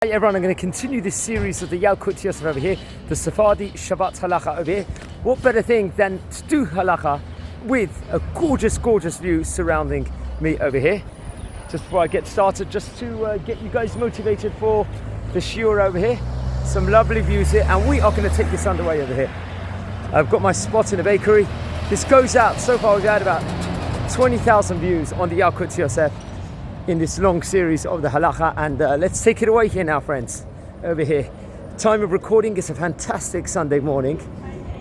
Hi everyone, I'm going to continue this series of the Yalkut Yosef over here, the Sephardi Shabbat Halacha over here. What better thing than to do Halacha with a gorgeous view surrounding me over here. Just before I get started, just to get you guys motivated for the shiur over here. Some lovely views here, and we are going to take this underway over here. I've got my spot in the bakery. This goes out, so far we've had about 20,000 views on the Yalkut Yosef in this long series of the halacha, and let's take it away here now, friends, over here. Time of recording is a fantastic Sunday morning,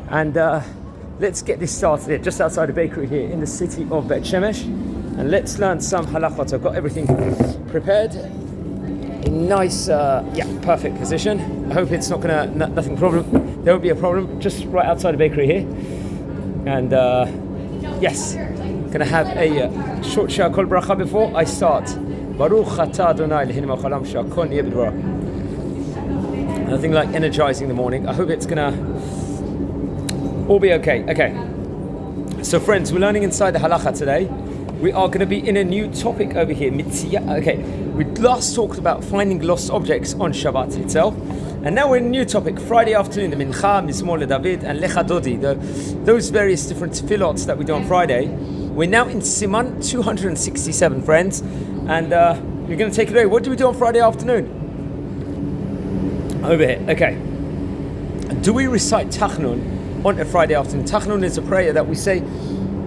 and let's get this started here, just outside the bakery here in the city of Bet Shemesh, and let's learn some halachot. I've got everything prepared in nice, perfect position. I hope it's not gonna, nothing problem. There won't be a problem, just right outside the bakery here, and yes. Gonna have a short shah kol bracha before I start. Baruch atah Adonai Eloheinu melech haolam she'akol niyeh b'dvaro. Nothing like energizing the morning. I hope it's gonna all be okay. Okay. So friends, we're learning inside the halacha today. We are going to be in a new topic over here. Okay, we last talked about finding lost objects on Shabbat itself, and now we're in a new topic. Friday afternoon, the Mincha, Mizmor LeDavid, and Lecha Dodi, those various different tefillot that we do on Friday. We're now in Siman 267, friends, and you're going to take it away. What do we do on Friday afternoon? Over here. Okay. Do we recite Tachnun on a Friday afternoon? Tachnun is a prayer that we say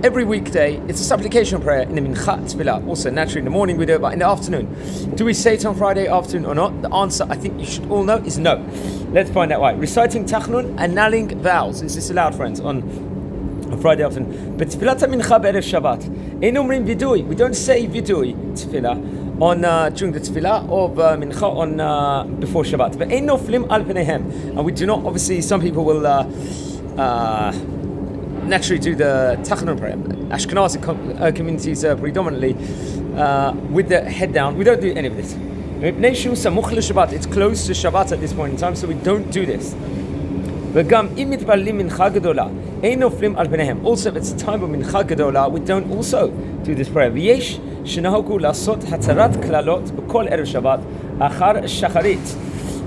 every weekday. It's a supplication prayer in the Mincha Tefilla. Also, naturally, in the morning we do it, but in the afternoon. Do we say it on Friday afternoon or not? The answer, I think you should all know, is no. Let's find out why. Reciting Tachnun, annulling vows. Is this allowed, friends, on Friday afternoon? But Tefillat Mincha be'erev Shabbat. Ein omrim vidui. We don't say vidui Tefillah on during the Tefillah of Mincha on before Shabbat. But ein noflim al pneihem. And we do not. Obviously, some people will naturally do the Tachnun prayer. Ashkenazi communities predominantly with the head down. We don't do any of this. It's close to Shabbat at this point in time, so we don't do this. Also, if it's a time of Mincha Gedola, we don't also do this prayer.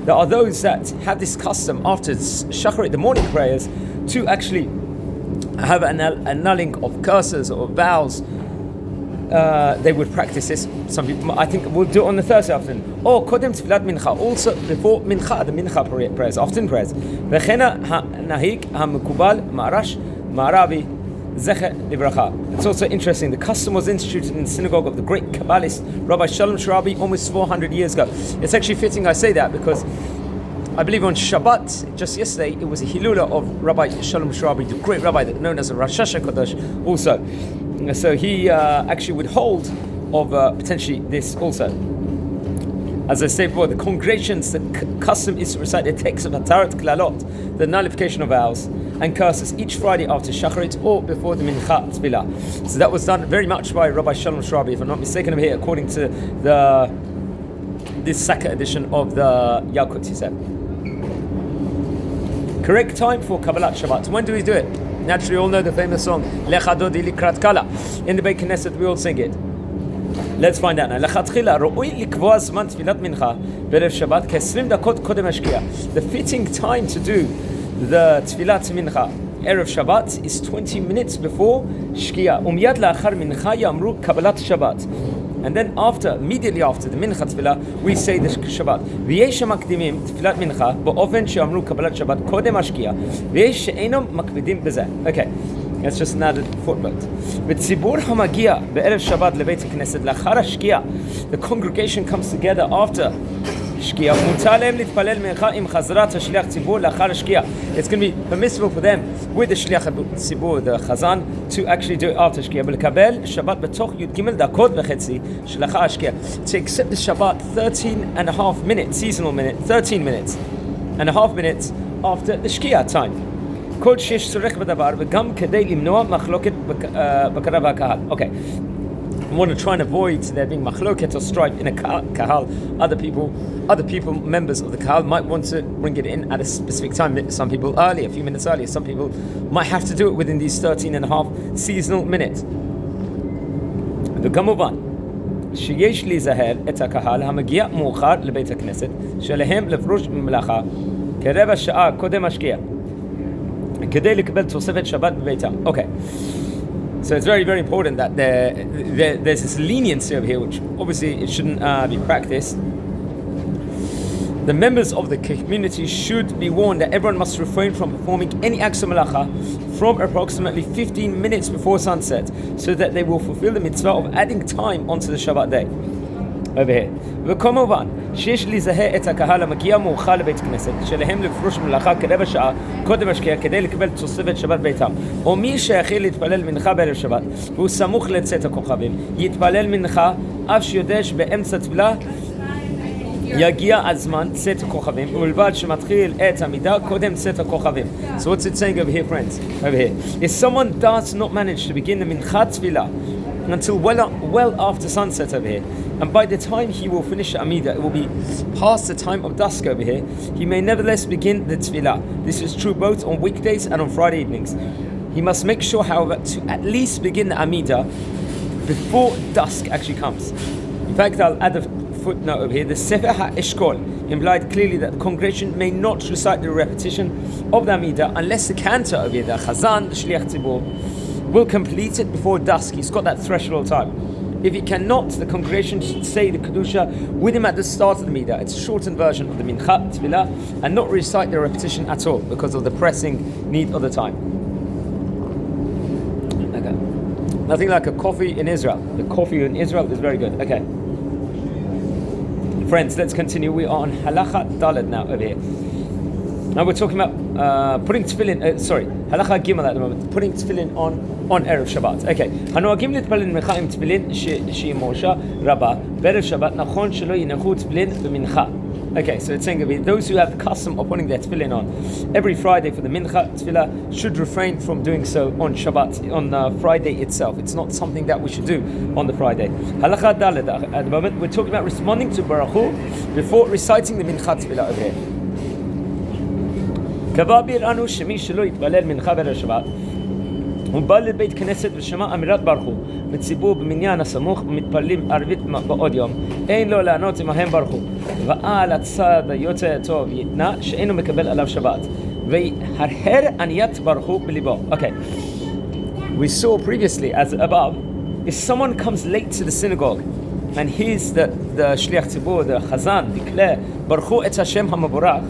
There are those that have this custom after Shacharit, the morning prayers, to actually have an annulling of curses or vows. They would practice this. Some people, I think, will do it on the Thursday afternoon. Or Kodem Tefillat Mincha, also before Mincha, the Mincha prayers, afternoon prayers. V'chena ha'nahik ha'mekubal ma'arash ma'arabi zeche livracha. It's also interesting. The custom was instituted in the synagogue of the great Kabbalist Rabbi Shalom Sharabi almost 400 years ago. It's actually fitting I say that because I believe on Shabbat, just yesterday, it was a Hilula of Rabbi Shalom Sharabi, the great rabbi that known as a Rosh Hashanah Kodesh also. So he actually would hold of potentially this also. As I said before, the congregations, the custom is to recite the text of Hatarat Klalot, the nullification of vows and curses, each Friday after Shacharit or before the Mincha Tefillah. So that was done very much by Rabbi Shalom Sharabi, if I'm not mistaken, over here, according to this second edition of the Yalkut Yosef. Correct time for Kabbalat Shabbat. When do we do it? Naturally, you all know the famous song Lecha Dodi Likrat Kala. In the Beit Knesset, we all sing it. Let's find out now. Lechatchila ro'ui likvoa zman tfilat mincha be'erev Shabbat ke-20 dakot kodem hashkia. The fitting time to do the tfilat mincha erev Shabbat is 20 minutes before shkia. Umyad la'achar mincha yamru Kabbalat Shabbat. And then immediately after the Mincha Tefilla, we say the Shabbat. V'yesh makdimim Tfilat Mincha ba'ofen she'amru Kabbalat Shabbat kodem hashkia. V'yesh she'enom makpidim b'zeh. Okay, that's just another footnote. V'tzibur hamagia be'erev Shabbat lebeit knesset lachar hashkia. The congregation comes together after shkia. Mutar lehem litpalel mincha im chazrat hashliach tzibur lachar hashkia. It's going to be permissible for them with the shliach tzibur, the chazan, to actually do it after shkia. B'lekabel Shabbat betoch yud gimel dakot v'chetzi shlachar hashkia. To accept the Shabbat 13 and a half minutes, seasonal minute, 13 minutes and a half minutes after the shkia time. Kol shesh tzorech b'davar v'gam kedei limnoa machloket b'kara v'kahal. Okay. I want to try and avoid there being machloket or strife in a kahal. Other people, members of the kahal, might want to bring it in at a specific time. Some people early, a few minutes earlier. Some people might have to do it within these 13 and a half seasonal minutes. The Gamovan, שיש להיזהר את הקהל המגיע מאוחר לבית הכנסת, שלהם לפרוש ממלאכה כרבע שעה קודם השקיעה, כדי לקבל תוספת שבת בביתם. Okay. So it's very, very important that there's this leniency over here, which obviously it shouldn't be practiced. The members of the community should be warned that everyone must refrain from performing any acts of malacha from approximately 15 minutes before sunset, so that they will fulfill the mitzvah of adding time onto the Shabbat day. Over here. וכמובן, שיש להיזהר את הקהל המגיע מאוחר לבית כנסת, שלהם לפרוש מלאכה כרבע שעה קודם השקיעה, כדי לקבל תוספת שבת ביתם. או מי שיחל להתפלל מנחה בערב שבת, והוא סמוך לצאת הכוכבים, יתפלל מנחה, אף שיודע שבאמצע תפילה יגיע הזמן צאת הכוכבים, ובלבד שמתחיל את עמידה קודם צאת הכוכבים. So what's it saying over here, friends? Over here. If someone does not manage to begin the Mincha Tefilla until well after sunset over here, and by the time he will finish the Amida, it will be past the time of dusk over here, he may nevertheless begin the Tefillah. This is true both on weekdays and on Friday evenings. He must make sure, however, to at least begin the Amida before dusk actually comes. In fact, I'll add a footnote over here. The Sefer HaEshkol implied clearly that the congregation may not recite the repetition of the Amida unless the cantor over here, the Chazan, the Shliach Tzibur, will complete it before dusk. He's got that threshold time. If he cannot, the congregation should say the Kedusha with him at the start of the Midah. It's a shortened version of the Mincha Tefilla, and not recite the repetition at all because of the pressing need of the time. Okay. Nothing like a coffee in Israel. The coffee in Israel is very good. Okay. Friends, let's continue. We are on Halacha Dalet now over here. Now we're talking about putting tefillin, Halacha Gimel at the moment, putting tefillin on Erev Shabbat. Okay. הנוהגים להתפלל מנחה עם תפילין שהיא מורשה רבה בערב שבת, נכון שלא ינחו תפילין במנחה. Okay, so it's saying that those who have the custom of putting their tefillin on every Friday for the Mincha Tefilla should refrain from doing so on Shabbat, on Friday itself. It's not something that we should do on the Friday. Halacha Dalet at the moment, we're talking about responding to Baruch Hu before reciting the Mincha Tefilla over here. קבע ביראנו שמי שלא יתפלל מנחה בערב שבת הוא בא לבית כנסת ושמע אמירת ברך הוא מציבור במניין הסמוך ומתפללים ערבית בעוד יום, אין לו לענות עמהם ברך הוא, ועל הצד היוצא הטוב יתנה שאינו מקבל עליו שבת, ויהרהר עניית ברך הוא בליבו. Okay, we saw previously as above, if someone comes late to the synagogue and hears the Shliach Tzibur, the Chazan, declare Baruch Hu et Hashem HaMavorach,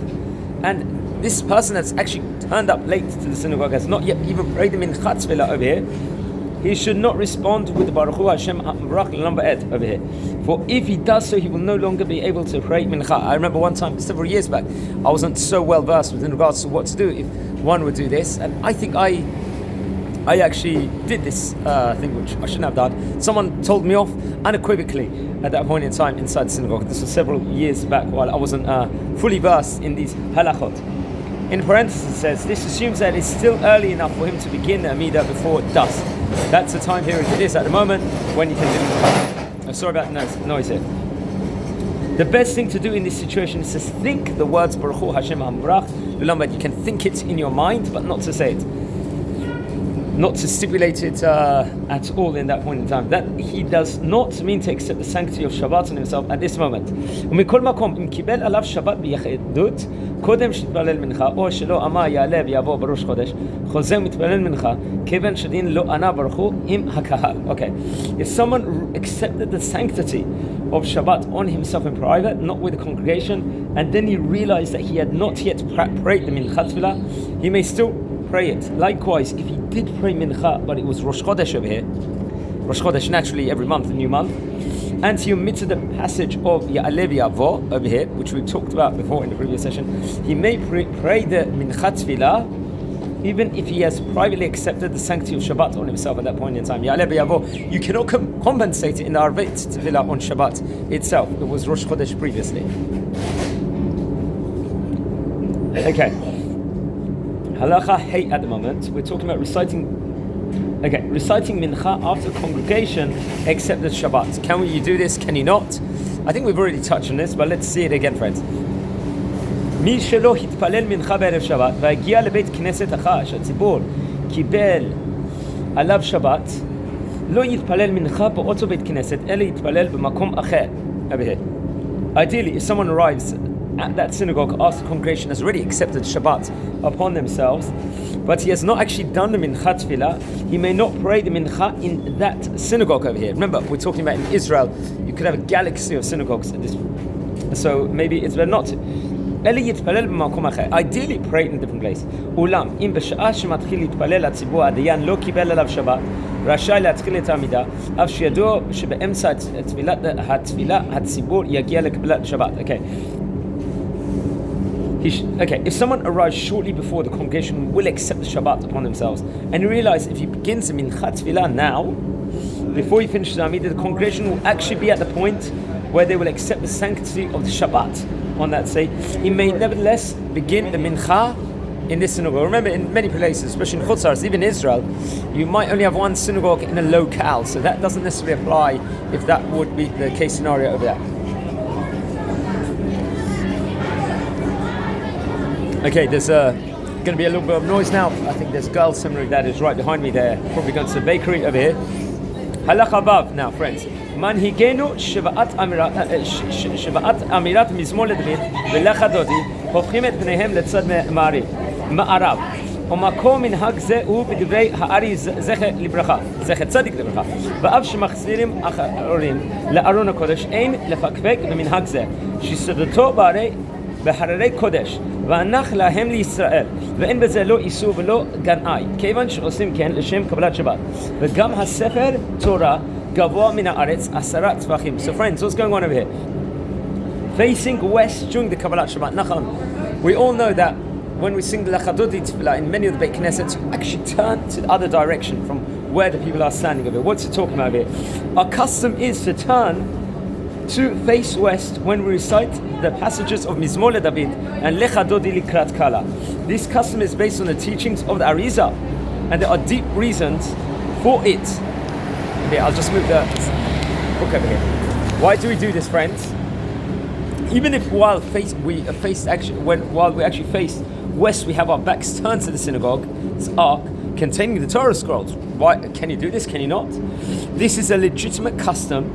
and this person that's actually turned up late to the synagogue has not yet even prayed the Mincha Tefilla over here, he should not respond with the Baruch Hu Hashem HaMavorach number 8 over here. For if he does so, he will no longer be able to pray Mincha. I remember one time, several years back, I wasn't so well versed in regards to what to do if one would do this, and I think I actually did this thing which I shouldn't have done. Someone told me off unequivocally at that point in time inside the synagogue. This was several years back while I wasn't fully versed in these halachot. In parentheses it says, this assumes that it's still early enough for him to begin the Amidah before dusk. That's the time period it is at the moment when you can do it. Sorry about the noise here. The best thing to do in this situation is to think the words Baruch Hu Hashem HaMavorach. You can think it in your mind, but not to say it. Not to stipulate it at all in that point in time. That he does not mean to accept the sanctity of Shabbat on himself at this moment. ומכל מקום, אם קיבל עליו שבת ביחידות, קודם שיתפלל מנחה, או שלא אמר יעלה ויבוא בראש חודש, חוזר מתפלל מנחה, כיוון שדין לא ענה ברוך הוא עם הקהל. Okay. If someone accepted the sanctity of Shabbat on himself in private, not with the congregation, and then he realized that he had not yet prayed the Mincha Tefillah, he may still pray it. Likewise, if he did pray Mincha, but it was Rosh Chodesh over here, Rosh Chodesh naturally every month, a new month, and he omitted the passage of Ya'aleh V'Yavo over here, which we talked about before in the previous session, he may pray the Mincha Tefillah, even if he has privately accepted the sanctity of Shabbat on himself at that point in time. Ya'aleh V'Yavo, you cannot compensate it in the Arvit Tefillah on Shabbat itself. It was Rosh Chodesh previously. Okay. Halacha Hey at the moment, we're talking about reciting Mincha after congregation except the Shabbat. Can you do this? Can you not? I think we've already touched on this, but let's see it again, friends. מי שלא התפלל מנחה בערב שבת והגיע לבית כנסת אחר שהציבור קיבל עליו שבת לא יתפלל מנחה באותו בית כנסת, אלא יתפלל במקום אחר. Over here. Ideally, if someone arrives at that synagogue after the congregation has already accepted Shabbat upon themselves, but he has not actually done the Mincha Tefilla, he may not pray the Mincha in that synagogue over here. Remember, we're talking about in Israel, you could have a galaxy of synagogues at this, so maybe it's better not to. Ideally, pray in a different place. אולם, אם בשעה שמתחיל להתפלל הציבור הדיין לא קיבל עליו שבת, רשאי להתחיל את העמידה, אף שידוע שבאמצע התפילה הציבור יגיע לקבלת שבת. Okay, if someone arrives shortly before the congregation will accept the Shabbat upon themselves, and you realize if he begins the Mincha Tefilla now, before he finishes the Amidah, the congregation will actually be at the point where they will accept the sanctity of the Shabbat on that day. He may nevertheless begin the Mincha in this synagogue. Remember, in many places, especially in Chutz La'aretz, even in Israel, you might only have one synagogue in a locale, so that doesn't necessarily apply if that would be the case scenario over there. Okay, there's going to be a little bit of noise now. I think there's a girl seminary that is right behind me there, probably going to the bakery over here. Halacha Vav, now friends. Manhigenu Shabbat Amirat Mizmor Ledavid V'lecha Dodi Hofchim et Bneihem letzad Ma'arav ומקום מנהג זה הוא בדברי הארי זכר לברכה, זכר צדיק לברכה, ואף שמחזירים אחרים לארון הקודש אין לפקפק במנהג זה, שסודתו בהררי קודש, והנח להם לישראל, ואין בזה לא איסור ולא גנאי, כיוון שעושים כן לשם קבלת שבת, וגם הספר תורה גבוה מן הארץ 10 טפחים. So friends, what's going on over here? Facing west during the Kabbalat Shabbat. Nachon, we all know that when we sing the Halachot Tefilla in many of the Beit Knessets, you actually turn to the other direction from where the people are standing over here. What's it talking about here? Our custom is to turn to face west when we recite the passages of Mizmor LeDavid and Lecha Dodi Likrat Kala. This custom is based on the teachings of the Arizal, and there are deep reasons for it. Okay, I'll just move the book over here. Why do we do this, friends? Even if while we actually face west, we have our backs turned to the synagogue's ark containing the Torah scrolls. Why can you do this? Can you not? This is a legitimate custom,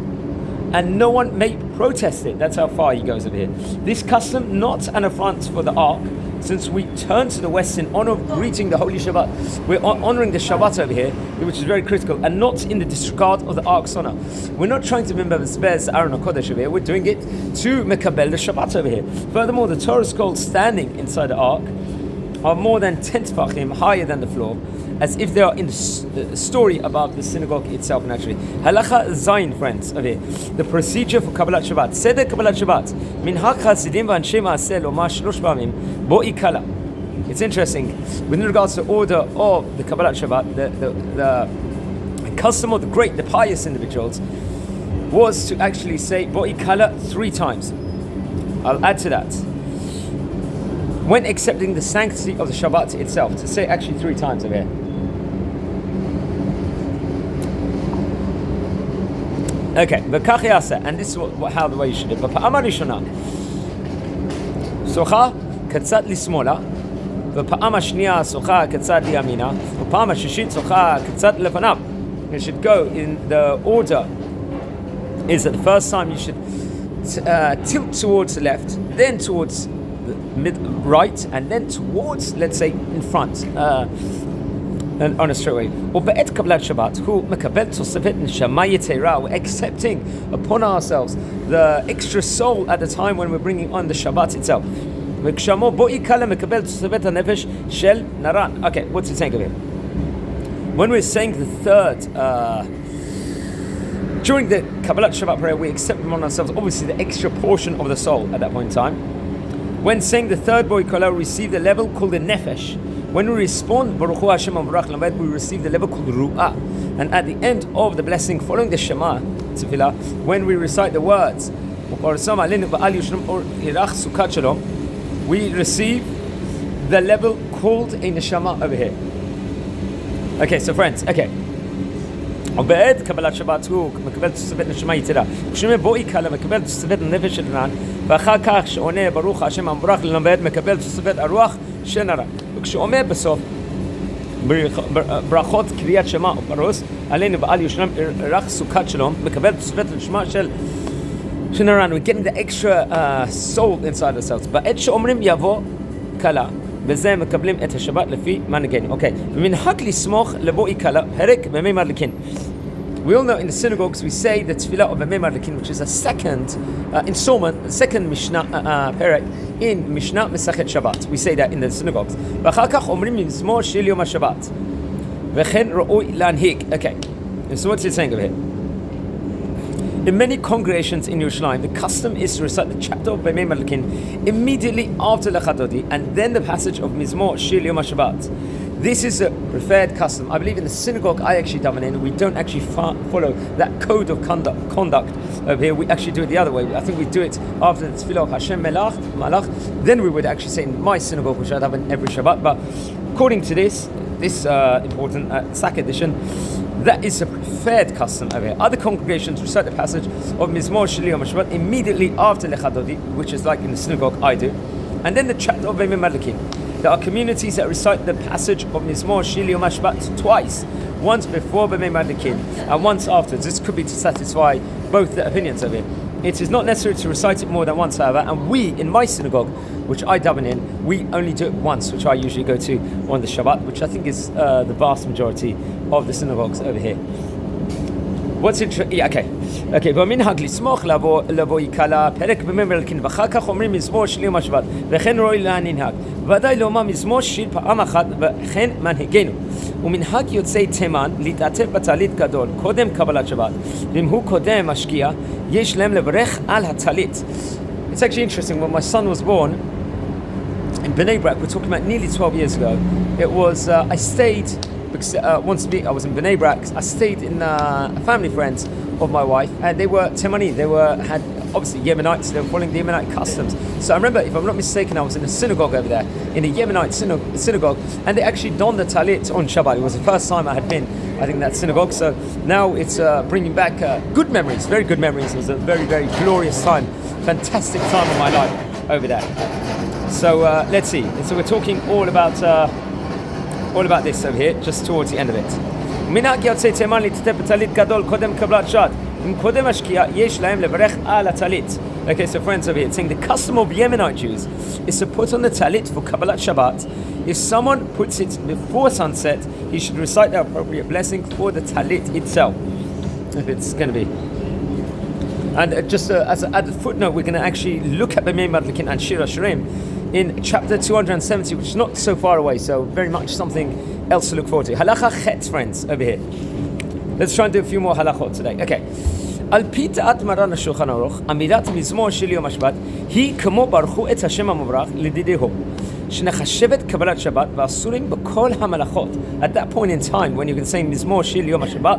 and no one may protest it. That's how far he goes over here. This custom, not an affront for the ark, since we turn to the west in honor of greeting the Holy Shabbat. We're honoring the Shabbat over here, which is very critical, and not in the disregard of the ark's honor. We're not trying to remember the spares Aaron or Kodesh over here. We're doing it to mekabel the Shabbat over here. Furthermore, the Torah scrolls standing inside the ark are more than 10 tefachim higher than the floor, as if they are in the story about the synagogue itself naturally. Halacha Zayin, friends, over here. The procedure for Kabbalat Shabbat. Seder Kabbalat Shabbat. Minhag Chasidim v'Anshe Ma'aseh lomar shlosh pa'amim bo'i kala. It's interesting. With regards to the order of the Kabbalat Shabbat, the custom of the pious individuals was to actually say bo'i kala 3 times. I'll add to that. When accepting the sanctity of the Shabbat itself, to say actually 3 times over here. Okay, v'kach yaseh, and this is how the way you should do it. B'pa'ama rishona, socha katzat lismola, v'pa'ama shniya socha katzat liyamina, v'pa'ama shishit socha katzat lefanav. You should go in the order. Is that the first time you should tilt towards the left, then towards the right, and then towards, let's say, in front. And on a straight way. Or be'et Kabbalat Shabbat, who mekabel tosefet neshama yetera, we're accepting upon ourselves the extra soul at the time when we're bringing on the Shabbat itself. V'kshamo bo'i kala mekabel tosefet hanefesh shel naran. Okay, what's it saying over here? When we're saying the third, during the Kabbalat Shabbat prayer, we accept upon ourselves obviously the extra portion of the soul at that point in time. When saying the third bo'i kala, we receive the level called the nefesh. When we respond, Baruch Hu Hashem Ambrach Lamed, we receive the level called Ru'ah. And at the end of the blessing, following the Shema Tefillah, when we recite the words, we receive the level called a Neshama over here. Okay, so friends, okay. ובעת קבלת שבת הוא מקבל תוספת נשמה יתרה. כשאומר בואי קלה מקבל תוספת הנפש של נרן, ואחר כך שעונה ברוך השם המבורך ללמד מקבל תוספת הרוח של נרן. וכשאומר בסוף ברכות קריאת שמע ופרוס, עלינו בעל ירושלים ערך סוכת שלום, מקבל תוספת לשמה של שנרן. We're getting the extra soul inside ourselves. בעת שאומרים יבוא קלה, בזה מקבלים את השבת לפי מנהגנו. אוקיי, ומנהג לסמוך לבואי קלה, פרק במי מדליקין. We all know in the synagogues we say the Tefilla of Kabbalat, which is a second installment, the second Mishnah perek in Mishnah Mesachet Shabbat. We say that in the synagogues. ואחר כך אומרים מזמור של יום השבת. וכן ראוי להנהיג. Okay, so what's it saying over here? In many congregations in Yerushalayim, the custom is to recite the chapter of B'mei Madlikin immediately after Lechadodi, and then the passage of Mizmor Shir Yom HaShabbat. This is a preferred custom. I believe in the synagogue I actually daven in, we don't actually follow that code of conduct over here. We actually do it the other way. I think we do it after the Tefillah of Hashem Malach. Then we would actually say in my synagogue, which I daven every Shabbat. But according to this important Sak edition, that is a preferred custom over here. Other congregations recite the passage of Mizmor Shel Yom HaShabbat immediately after Lechadodi, which is like in the synagogue I do, and then the chapter of B'mei Madlikin. There are communities that recite the passage of Mizmor Shel Yom HaShabbat twice, once before B'mei Madlikin and once afterwards. This could be to satisfy both the opinions of it. It is not necessary to recite it more than once, however, and we, in my synagogue, which I daven in, we only do it once, which I usually go to on the Shabbat, which I think is the vast majority of the synagogues over here. What's interesting? Yeah, okay. במנהג לסמוך לבוא יקלה, פרק במי מדליקין, ואחר כך אומרים מזמור של יום השבת, וכן ראוי להנהג. ודאי לומר מזמור שיר פעם אחת, וכן מנהגנו. ומנהג יוצאי תימן להתעטף בטלית גדול, קודם קבלת שבת. ואם הוא קודם משקיע, יש להם לברך על הטלית. It's actually interesting, when my son was born, in Bnei Brak, we're talking about nearly 12 years ago, it was, I stayed, because once I was in Bnei Brak, I stayed in family friends of my wife, and they were Temani, had obviously Yemenites, they were following the Yemenite customs. So I remember, if I'm not mistaken, I was in a synagogue over there, in a Yemenite synagogue, and they actually donned the talit on Shabbat. It was the first time I had been, I think, in that synagogue. So now it's bringing back good memories, very good memories. It was a very, very glorious time, fantastic time of my life over there. So let's see. So we're talking all about this over here, just towards the end of it. מנהג יוצאי תימן להתעטף בטלית גדול קודם קבלת שבת. אם קודם השקיעה, יש להם לברך על הטלית. Okay, so friends over here, it's saying the custom of Yemenite Jews is to put on the talit for Kabbalat Shabbat. If someone puts it before sunset, he should recite the appropriate blessing for the talit itself, if it's going to be. And just as an added footnote, we're going to actually look at B'mei Madlikin and Shir HaShirim in chapter 270, which is not so far away, so very much something else to look forward to. Halacha Chet, friends, over here. Let's try and do a few more halachot today. Okay. על פי דעת מרן השולחן ערוך, אמירת מזמור של יום השבת היא כמו ברכו את השם המברך לדידיהו, שנחשבת קבלת שבת ואסורים בכל המלאכות. At that point in time, when you can say מזמור של יום השבת,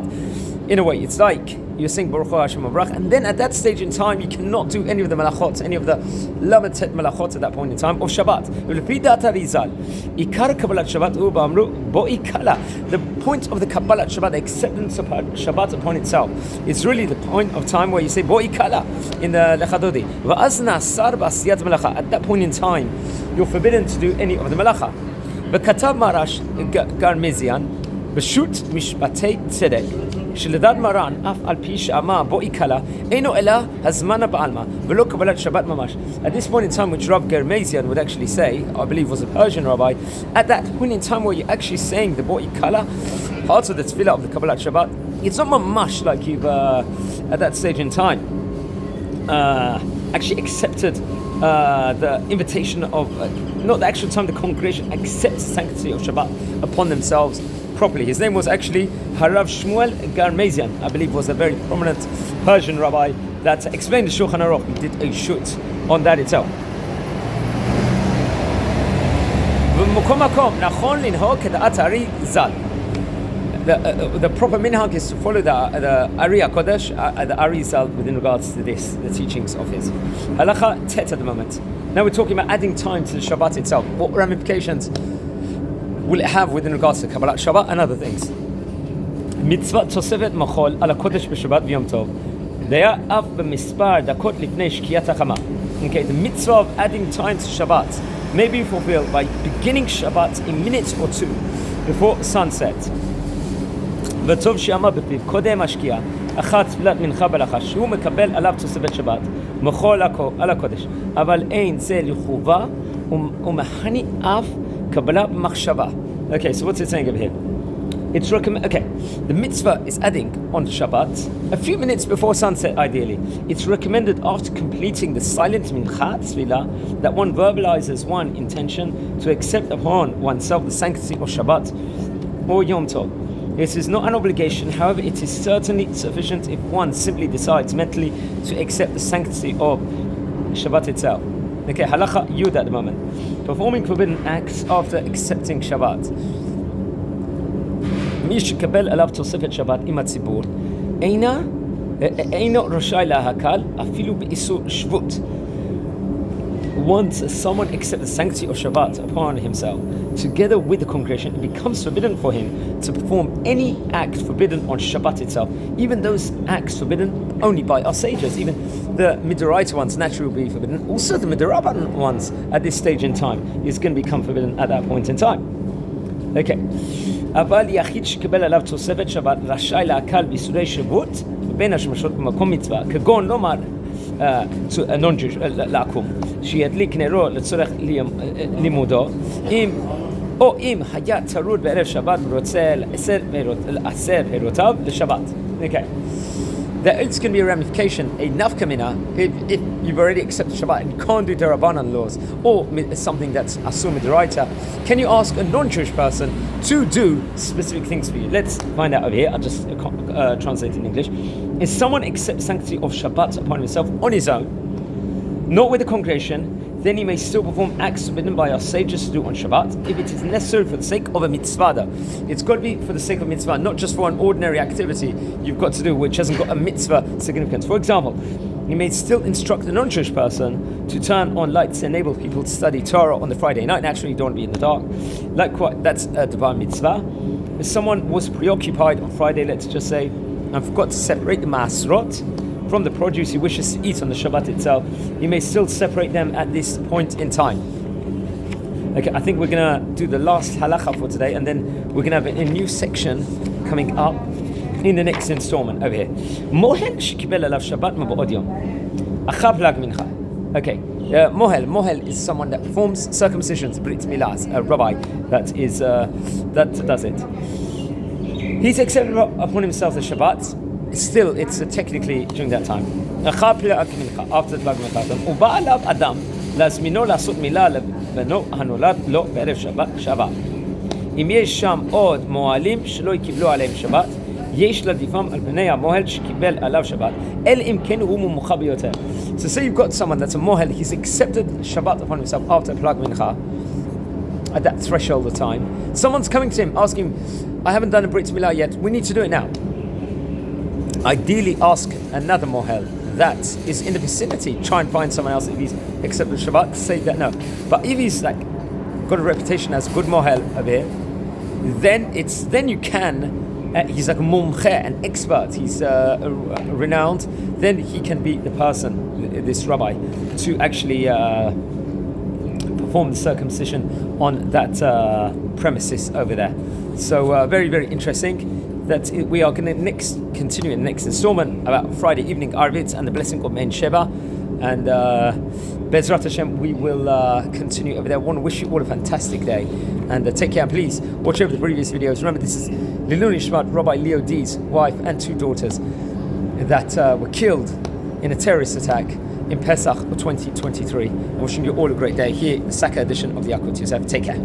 in a way, it's like you're saying Baruch Hu Hashem Avrach, and then at that stage in time, you cannot do any of the malachot, any of the lamatet malachot at that point in time of Shabbat. The point of the Kabbalat Shabbat, the acceptance of Shabbat upon itself, it's really the point of time where you say Bo'i Kala in the Lechadodi. At that point in time, you're forbidden to do any of the malacha. וכתב מרש גרמזיאן בשו"ת משפטי צדק שלדעת מרן אף על פי שאמר בואי קלה אינו אלא הזמן הבעלמא ולא קבלת שבת ממש. At this point in time, which Rav Germazian would actually say, I believe was a Persian rabbi, at that point in time where you're actually saying the boi kala, parts of the tefillah of the Kabbalat Shabbat, it's not mamash like you've at that stage in time actually accepted the invitation of not the actual time the congregation accepts the sanctity of Shabbat upon themselves properly. His name was actually Harav Shmuel Garmezian, I believe was a very prominent Persian rabbi that explained the Shulchan Aruch. He did a shoot on that itself. The proper minhag is to follow the Ari HaKodesh, the Ari Zal, within regards to this, the teachings of his. Halacha Tet at the moment. Now we're talking about adding time to the Shabbat itself. What ramifications will it have within regards to Kabbalat Shabbat and other things? Mitzvah Tosevet Machol ala Kodesh b'Shabbat v'Yom Tov. They are up b'mispar dakot lifnei shkiyat hachama. Okay, the mitzvah of adding time to Shabbat may be fulfilled by beginning Shabbat a minute or two before sunset. וטוב שיאמר בפיו קודם השקיעה אחת תפילת מנחה בהלכה שהוא מקבל עליו תוספת שבת מוחו על הקודש אבל אין זה לחובה ומכני אף קבלה במחשבה. Okay, so what's it saying over here? It's okay, the mitzvah is adding on Shabbat a few minutes before sunset ideally. It's recommended after completing the silent Mincha Tefilla that one verbalizes one intention to accept upon oneself the sanctity of Shabbat or Yom Tov. This is not an obligation, however it is certainly sufficient if one simply decides mentally to accept the sanctity of Shabbat itself. Okay, halacha yud at the moment. Performing forbidden acts after accepting Shabbat. מי שקבל עליו תוספת שבת עם הציבור אינו רשאי להקל אפילו באיסור שבות. Once someone accepts the sanctity of Shabbat upon himself, together with the congregation, it becomes forbidden for him to perform any act forbidden on Shabbat itself, even those acts forbidden only by our sages. Even the Midoraita ones naturally will be forbidden. Also the Midoraban ones at this stage in time is going to become forbidden at that point in time. Okay. אבל יחיד שקבל עליו תוספת שבת רשאי להקל באיסורי שבות בין השמשות במקום מצווה כגון לומר non-Jewish לעקום שידליק נרו לצורך לימודו או אם היה טרוד בערב שבת ורוצה לעשר פירותיו לשבת. Okay. There's going to be a ramification, a nafkamina, if you've already accepted Shabbat and you can't do Darabanan laws or something that's Asur Midoraita. Can you ask a non-Jewish person to do specific things for you? Let's find out over here. I'll just translate in English. If someone accepts sanctity of Shabbat upon himself on his own, not with the congregation, then he may still perform acts forbidden by our sages to do on Shabbat if it is necessary for the sake of a mitzvah. It's got to be for the sake of mitzvah, not just for an ordinary activity you've got to do which hasn't got a mitzvah significance. For example, you may still instruct a non-Jewish person to turn on lights to enable people to study Torah on the Friday night. Naturally, you don't want to be in the dark. Likewise, that's a divine mitzvah. If someone was preoccupied on Friday, let's just say, and forgot to separate the masrot from the produce he wishes to eat on the Shabbat itself, he may still separate them at this point in time. Okay, I think we're going to do the last halacha for today, and then we're going to have a new section coming up in the next installment over here. Mohel shekibel alav Shabbat mabod yom. Achav lag mincha. Okay, mohel is someone that performs circumcisions, brit milah, a rabbi that does it. He's accepted upon himself the Shabbat. Still, it's technically during that time. After the Lag Mincha. ובא עליו אדם להזמינו לעשות מילה לבנו הנולד לו בערב שבת. אם יש שם עוד מוהלים שלא קיבלו עליהם שבת, יש להעדיפם על פני המוהל שקיבל עליו שבת, אלא אם כן הוא מומחה ביותר. So say you've got someone that's a mohel, he's accepted Shabbat upon himself after Lag Mincha, at that threshold of time. Someone's coming to him, asking him, I haven't done a Brit Milah yet, we need to do it now. Ideally ask another mohel that is in the vicinity, try and find someone else if he's accepted Shabbat, say that no. But if he's like got a reputation as good mohel over here, then you can he's like a mumche, an expert, he's renowned, then he can be the person, this rabbi, to actually perform the circumcision on that premises over there. So very, very interesting. That we are going to continue in the next installment about Friday evening Arvit and the blessing of Mein Sheva, and Bezrat Hashem we will continue over there. I want to wish you all a fantastic day, and take care, and please watch over the previous videos. Remember, this is Liluni Shvat, Rabbi Leo D's wife and two daughters that were killed in a terrorist attack in Pesach of 2023. I'm wishing you all a great day here, the Saka edition of the Yalkut Yosef. Take care.